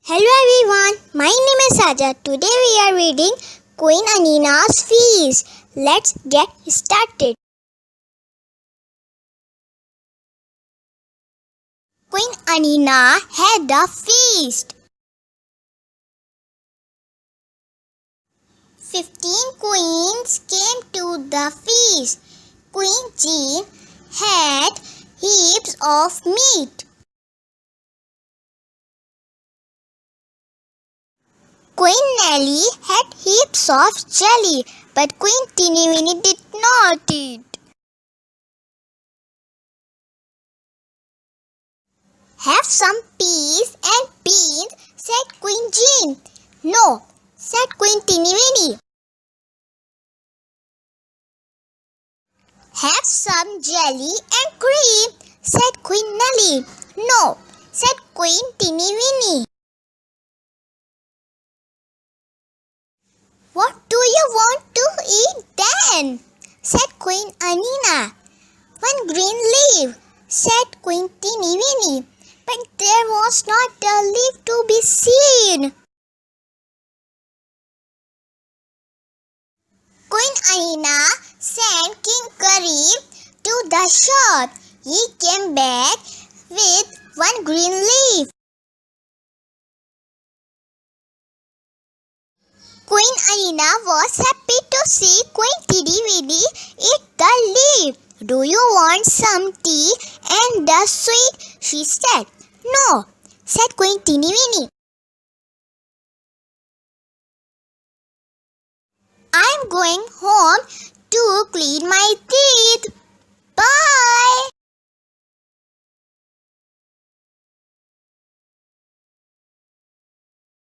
Hello everyone, my name is Hajira. Today we are reading Queen Anneena's Feast. Let's get started. Queen Anneena had a feast. 15 queens came to the feast. Queen Jean had heaps of meat. Queen Nelly had heaps of jelly, but Queen Teeny Weeny did not eat. Have some peas and beans, said Queen Jean. No, said Queen Teeny Weeny. Have some jelly and cream, said Queen Nelly. No, said Queen Teeny Weeny. What do you want to eat then? Said Queen Anneena. One green leaf, said Queen Teeny Weeny. But there was not a leaf to be seen. Queen Anneena sent King Kareem to the shop. He came back with one green leaf. Queen Anneena was happy to see Queen Teeny Weeny eat the leaf. Do you want some tea and the sweet? She said. No, said Queen Teeny Weeny. I'm going home to clean my teeth. Bye.